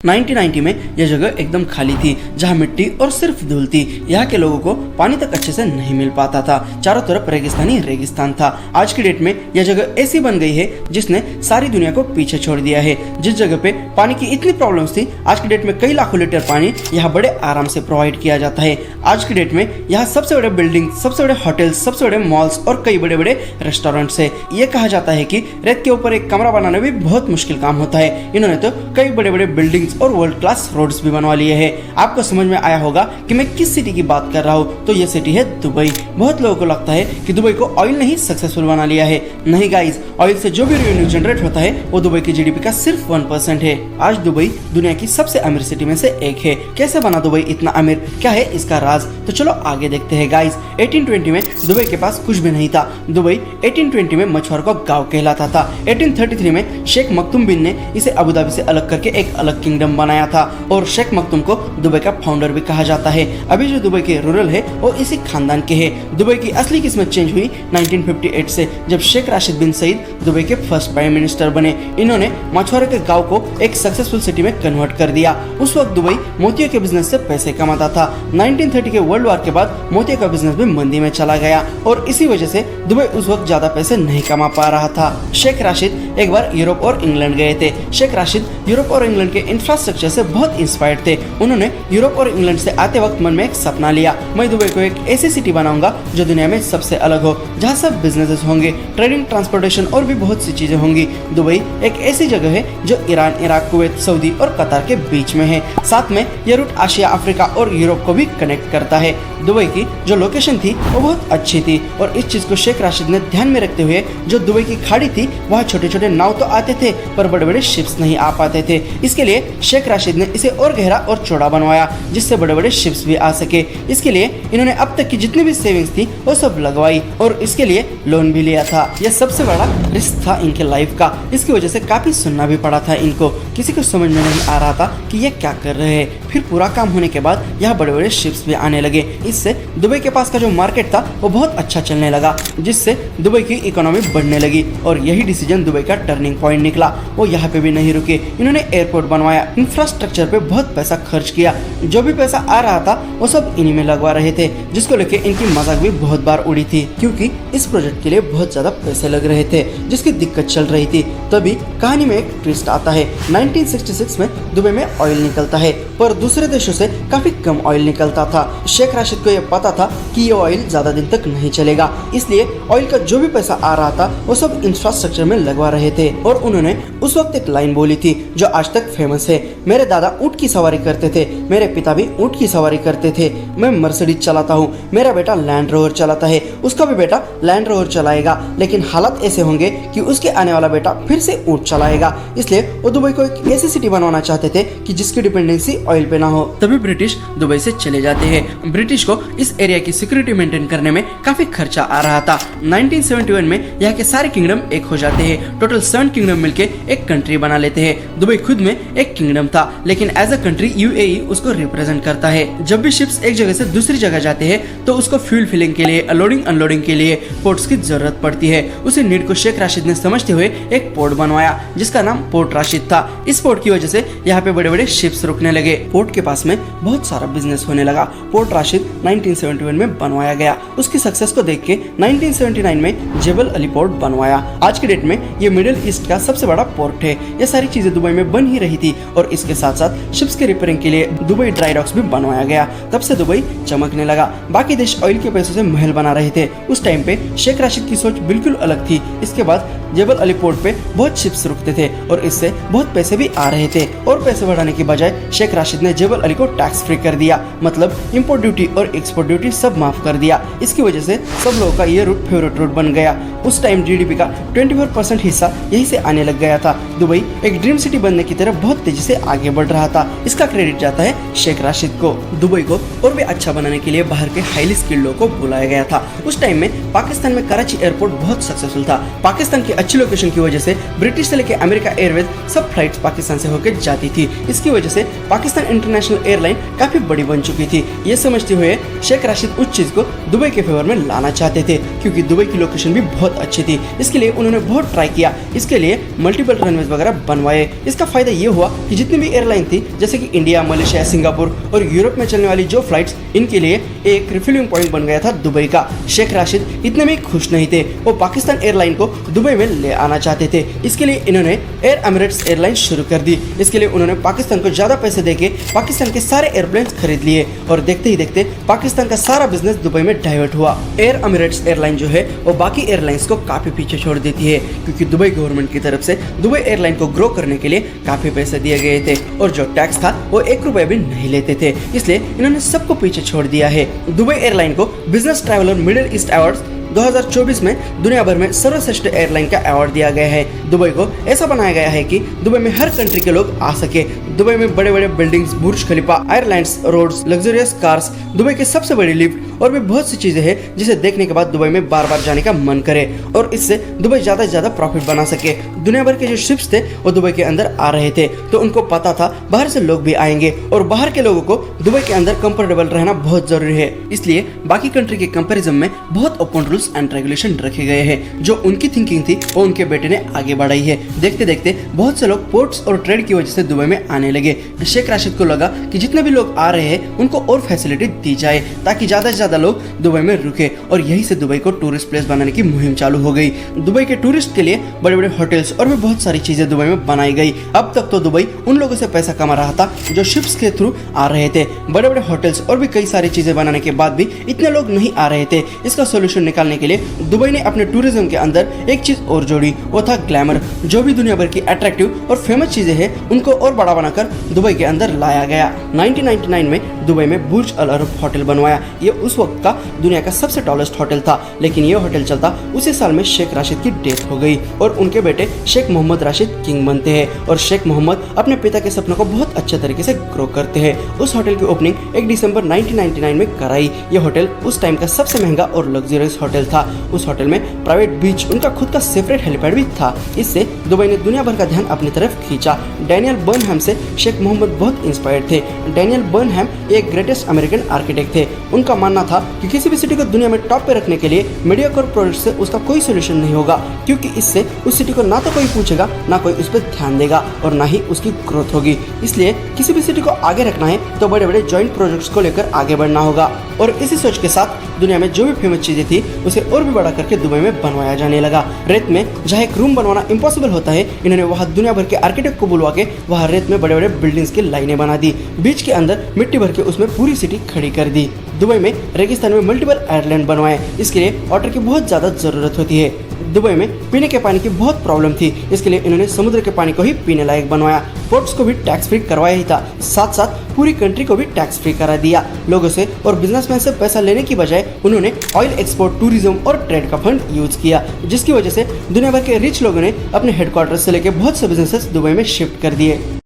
1990 में यह जगह एकदम खाली थी, जहां मिट्टी और सिर्फ धूल थी। यहाँ के लोगों को पानी तक अच्छे से नहीं मिल पाता था। चारों तरफ रेगिस्तानी रेगिस्तान था। आज की डेट में यह जगह ऐसी बन गई है जिसने सारी दुनिया को पीछे छोड़ दिया है। जिस जगह पे पानी की इतनी प्रॉब्लम्स थी, आज की डेट में कई लाखों लीटर पानी यहाँ बड़े आराम से प्रोवाइड किया जाता है। आज की डेट में यहाँ सबसे बड़े बिल्डिंग, सबसे बड़े होटल्स, सबसे बड़े मॉल्स और कई बड़े बड़े रेस्टोरेंट्स है। ये कहा जाता है कि रेत के ऊपर एक कमरा बनाना भी बहुत मुश्किल काम होता है। इन्होंने तो कई बड़े बड़े बिल्डिंग और वर्ल्ड क्लास रोड्स भी बनवा लिए हैं। आपको समझ में आया होगा कि मैं किस सिटी की बात कर रहा हूँ, तो ये सिटी है दुबई। बहुत लोगों को लगता है कि दुबई को ऑयल ने ही सक्सेसफुल बना लिया है। नहीं गाइस, ऑयल से जो भी रेवेन्यू जनरेट होता है वो दुबई की जीडीपी का सिर्फ 1% है। आज दुबई दुनिया की सबसे अमीर सिटी में से एक है। कैसे बना दुबई इतना अमीर, क्या है इसका राज, तो चलो आगे देखते हैं गाइस। 1820 में दुबई के पास कुछ भी नहीं था। दुबई 1820 में मछुआरों का गांव कहलाता था। 1833 में शेख मखदूम बिन ने इसे अबू धाबी से अलग करके एक अलग किंगडम बनाया था और शेख मखदूम को दुबई का फाउंडर भी कहा जाता है। अभी जो दुबई के रूरल है वो इसी खानदान के है। दुबई की असली किस्मत चेंज हुई 1958 से, जब शेख राशिद बिन सईद दुबई के फर्स्ट प्राइम मिनिस्टर बने। इन्होंने मछुआरों के गांव को एक सक्सेसफुल सिटी में कन्वर्ट कर दिया। उस वक्त दुबई मोतियों के बिजनेस से पैसे कमाता था। 1930 के वर्ल्ड वॉर के बाद मोतियों का बिजनेस भी मंदी में चला गया और इसी वजह से दुबई उस वक्त ज्यादा पैसे नहीं कमा पा रहा था। शेख राशिद एक बार यूरोप और इंग्लैंड गए थे। शेख राशिद यूरोप और इंग्लैंड के इंफ्रास्ट्रक्चर से बहुत इंस्पायर्ड थे। उन्होंने यूरोप और इंग्लैंड से आते वक्त मन में एक सपना लिया, मैं दुबई को एक ऐसी सिटी बनाऊंगा जो दुनिया में सबसे अलग हो, जहां सब बिजनेसेस होंगे, ट्रेडिंग, ट्रांसपोर्टेशन और भी बहुत सी चीजें होंगी। दुबई एक ऐसी जगह है जो ईरान, इराक, कुवैत, सऊदी और कतार के बीच में है। साथ में यह रूट आशिया, अफ्रीका और यूरोप को भी कनेक्ट करता है। दुबई की जो लोकेशन थी वो बहुत अच्छी थी और इस चीज को शेख राशिद ने ध्यान में रखते हुए, जो दुबई की खाड़ी थी वहाँ छोटे छोटे नाव तो आते थे पर बड़े बड़े शिप्स नहीं आ पाते थे। इसके लिए शेख राशिद ने इसे और गहरा और चौड़ा बनवाया जिससे बड़े बड़े शिप्स भी आ सके। इसके लिए इन्होंने अब तक की जितनी भी सेविंग्स थी वो सब लगवाई और इसके लिए लोन भी लिया था। यह सबसे बड़ा रिस्क था इनके लाइफ का। इसकी वजह से काफी सुनना भी पड़ा था इनको। किसी को समझ में नहीं आ रहा था कि ये क्या कर रहे हैं। फिर पूरा काम होने के बाद यहाँ बड़े बड़े शिप्स भी आने लगे। इससे दुबई के पास का जो मार्केट था वो बहुत अच्छा चलने लगा, जिससे दुबई की इकोनॉमी बढ़ने लगी और यही डिसीजन दुबई का टर्निंग पॉइंट निकला। वो यहाँ पे भी नहीं रुके, इन्होंने एयरपोर्ट बनवाया, इंफ्रास्ट्रक्चर पे बहुत पैसा खर्च किया। जो भी पैसा आ रहा था वो सब इन्हीं में लगवा रहे थे, जिसको लेके इनकी मजाक भी बहुत बार उड़ी थी क्योंकि इस प्रोजेक्ट के लिए बहुत ज्यादा पैसे लग रहे थे, जिसकी दिक्कत चल रही थी। तभी कहानी में एक ट्विस्ट आता है। 1966 में दुबई में ऑयल निकलता है पर दूसरे देशों से काफी कम ऑयल निकलता था। शेख राशिद को यह पता था कि ये ऑयल ज्यादा दिन तक नहीं चलेगा, इसलिए ऑयल का जो भी पैसा आ रहा था वो सब इंफ्रास्ट्रक्चर में लगवा रहे थे। और उन्होंने उस वक्त एक लाइन बोली थी जो आज तक फेमस है, मेरे दादा ऊंट की सवारी करते थे, मेरे पिता भी ऊंट की सवारी करते थे, मैं मर्सिडीज चलाता हूँ, मेरा बेटा लैंड रोवर चलाता है, उसका भी बेटा लैंड रोवर चलाएगा, लेकिन हालात ऐसे होंगे कि उसके आने वाला बेटा फिर से ऊंट चलाएगा। इसलिए वो दुबई को एक ऐसी सिटी बनवाना चाहते थे कि जिसकी डिपेंडेंसी ऑयल पे ना हो। तभी ब्रिटिश दुबई से चले जाते हैं। ब्रिटिश को इस एरिया की सिक्योरिटी मेंटेन करने में काफी खर्चा आ रहा था। 1971 में यहाँ के सारे किंगडम एक हो जाते हैं। टोटल 7 किंगडम मिलके एक कंट्री बना लेते हैं। दुबई खुद में एक किंगडम था, लेकिन एज अ कंट्री यूएई उसको रिप्रेजेंट करता है। जब भी शिप्स एक जगह से दूसरी जगह जाते हैं तो उसको फ्यूल फिलिंग के लिए, लोडिंग अनलोडिंग के लिए पोर्ट्स की जरूरत पड़ती है। उसी नीड को शेख राशिद ने समझते हुए एक पोर्ट बनवाया जिसका नाम पोर्ट राशिद था। इस पोर्ट की वजह से यहाँ पे बड़े बड़े शिप्स रुकने लगे। पोर्ट के पास में बहुत सारा बिजनेस होने लगा। पोर्ट राशिद 1971 में बनवाया गया। उसकी सक्सेस को देख के 1979 में जेबल अली पोर्ट बनवाया। आज की डेट में ये मिडिल ईस्ट का सबसे बड़ा पोर्ट है। ये सारी चीजें दुबई में बन ही रही थी और इसके साथ साथ शिप्स के रिपेयरिंग के लिए दुबई ड्राई डॉक्स भी बनवाया गया। तब से दुबई चमकने लगा। बाकी देश ऑयल के पैसों से महल बना रहे थे। उस टाइम पे शेख राशिद की सोच बिल्कुल अलग थी। इसके बाद जेबल अली पोर्ट पे बहुत शिप्स रुकते थे और इससे बहुत पैसे भी आ रहे थे और पैसे बढ़ाने की बजाय शेख राशिद ने जेबल अली को टैक्स फ्री कर दिया, मतलब इंपोर्ट ड्यूटी और एक्सपोर्ट ड्यूटी सब माफ कर दिया। इसकी वजह से सब लोगों का ये रूट फेवरेट रूट बन गया। उस टाइम जीडीपी का 24% हिस्सा यही से आने लग गया था। दुबई एक ड्रीम सिटी बनने की तरफ बहुत तेजी से आगे बढ़ रहा था। इसका क्रेडिट जाता है शेख राशिद को। दुबई को और भी अच्छा बनाने के लिए बाहर के हाईली स्किल्ड लोगों को बुलाया गया था। उस टाइम में पाकिस्तान में कराची एयरपोर्ट बहुत सक्सेसफुल था। पाकिस्तान की अच्छी लोकेशन की वजह से ब्रिटिश से लेकर अमेरिका एयरवेज सब फ्लाइट्स पाकिस्तान से होकर जाती थी। इसकी वजह से पाकिस्तान इंटरनेशनल एयरलाइन काफी बड़ी बन चुकी थी। ये समझते हुए शेख राशिद उस चीज को दुबई के फेवर में लाना चाहते थे, क्योंकि दुबई की लोकेशन भी बहुत अच्छी थी। इसके लिए उन्होंने बहुत ट्राई किया, इसके लिए मल्टीपल रनवेज वगैरह बनवाए। इसका फायदा ये हुआ कि जितनी भी एयरलाइन थी, जैसे कि इंडिया, मलेशिया, सिंगापुर और यूरोप में चलने वाली जो फ्लाइट्स, इनके लिए एक रिफ्यूलिंग पॉइंट बन गया था दुबई का। शेख राशिद इतने में खुश नहीं थे, वो पाकिस्तान एयरलाइन को दुबई में ले आना चाहते थे। इसके लिए इन्होंने एयर एमिरेट्स एयरलाइन शुरू कर दी। इसके लिए उन्होंने पाकिस्तान को ज्यादा पैसे देके पाकिस्तान के सारे एयरप्लेन खरीद लिए और देखते ही देखते पाकिस्तान का सारा बिजनेस दुबई में डाइवर्ट हुआ। एयर एमिरेट्स एयरलाइन जो है वो बाकी एयरलाइंस को काफी पीछे छोड़ देती है, क्योंकि दुबई गवर्नमेंट की तरफ से दुबई एयरलाइन को ग्रो करने के लिए काफी पैसे दिए गए थे और जो टैक्स था वो 1 रुपए भी नहीं लेते थे। इसलिए इन्होंने सबको पीछे छोड़ दिया है। दुबई एयरलाइन को business traveller middle east awards 2024 में दुनिया भर में सर्वश्रेष्ठ एयरलाइन का अवार्ड दिया गया है। दुबई को ऐसा बनाया गया है कि दुबई में हर कंट्री के लोग आ सके। दुबई में बड़े बड़े buildings, Burj Khalifa, airlines, roads, luxurious cars, Dubai की सबसे बड़ी लिफ्ट और भी बहुत सी चीजें हैं जिसे देखने के बाद दुबई में बार बार जाने का मन करे और इससे दुबई ज्यादा से ज्यादा प्रॉफिट बना सके। दुनिया भर के जो शिप्स थे वो दुबई के अंदर आ रहे थे, तो उनको पता था बाहर से लोग भी आएंगे और बाहर के लोगों को दुबई के अंदर कंफर्टेबल रहना बहुत जरूरी है। इसलिए बाकी कंट्री के कंपैरिजन में बहुत ओपन रूल्स एंड रेगुलेशन रखे गए हैं। जो उनकी थिंकिंग थी वो उनके बेटे ने आगे बढ़ाई है। देखते देखते बहुत से लोग पोर्ट्स और ट्रेड की वजह से दुबई में आने लगे। शेख राशिद को लगा कि जितने भी लोग आ रहे हैं उनको और फैसिलिटी दी जाए ताकि ज्यादा से ज्यादा लोग दुबई में रुके, और यही से दुबई को टूरिस्ट प्लेस बनाने की मुहिम चालू हो गई। दुबई के टूरिस्ट के लिए बड़े बड़े होटल्स और भी बहुत सारी चीजें दुबई में बनाई गई। अब तक तो दुबई उन लोगों से पैसा कमा रहा था जो शिप्स के थ्रू आ रहे थे। बड़े बड़े होटल्स और भी कई सारी चीजें बनाने के बाद भी इतने लोग नहीं आ रहे थे। इसका सोल्यूशन निकालने के लिए दुबई ने अपने टूरिज्म के अंदर एक चीज और जोड़ी, वो था ग्लैमर। जो भी दुनिया भर की अट्रैक्टिव और फेमस चीजें हैं उनको और बड़ा बनाकर दुबई के अंदर लाया गया। 1999 में दुबई में बुर्ज अल अरब होटल बनवाया। ये उस वक्त का दुनिया का सबसे टॉलेस्ट होटल था, लेकिन ये होटल चलता उसी साल में शेख राशिद की डेथ हो गई और उनके बेटे शेख मोहम्मद राशिद किंग बनते हैं और शेख मोहम्मद अपने पिता के सपनों को बहुत अच्छे तरीके से ग्रो करते हैं। उस होटल की ओपनिंग 1 दिसंबर 1999 में कराई। ये होटल उस टाइम का सबसे महंगा और लग्जरियस होटल था। उस होटल में प्राइवेट बीच, उनका खुद का सेपरेट हेलीपैड भी था। इससे दुबई ने दुनिया भर का ध्यान अपनी तरफ खींचा। डैनियल बर्नहैम से शेख मोहम्मद बहुत इंस्पायर्ड थे। डैनियल बर्नहैम एक ग्रेटेस्ट अमेरिकन आर्किटेक्ट थे। उनका मानना था कि किसी भी सिटी को दुनिया में टॉप पे रखने के लिए मीडियोकर प्रोडक्ट से उसका कोई सोल्यूशन नहीं होगा, क्योंकि इससे उस सिटी को ना तो कोई पूछेगा, ना कोई उस पर ध्यान देगा और ना ही उसकी ग्रोथ होगी। इसलिए किसी भी सिटी को आगे रखना है तो बड़े बड़े जॉइंट प्रोजेक्ट्स को लेकर आगे बढ़ना होगा। और इसी सोच के साथ दुनिया में जो भी फेमस चीजें थी उसे और भी बड़ा करके दुबई में बनवाया जाने लगा। रेत में जहाँ एक रूम बनवाना इम्पॉसिबल होता है, इन्होंने वहाँ दुनिया भर के आर्किटेक्ट को बुलवा के वहाँ रेत में बड़े बड़े बिल्डिंग्स की लाइनें बना दी। बीच के अंदर मिट्टी भर के उसमें पूरी सिटी खड़ी कर दी। दुबई में रेगिस्तान में मल्टीपल आइलैंड बनवाए। इसके लिए वाटर की बहुत ज्यादा जरूरत होती है। दुबई में पीने के पानी की बहुत प्रॉब्लम थी, इसके लिए इन्होंने समुद्र के पानी को ही पीने लायक बनवाया। पोर्ट्स को भी टैक्स फ्री करवाया ही था, साथ साथ पूरी कंट्री को भी टैक्स फ्री करा दिया। लोगों से और बिजनेसमैन से पैसा लेने की बजाय उन्होंने ऑयल एक्सपोर्ट, टूरिज्म और ट्रेड का फंड यूज किया, जिसकी वजह से दुनिया भर के रिच लोगों ने अपने हेडक्वार्टर से लेकर बहुत से बिजनेसेस दुबई में शिफ्ट कर दिए।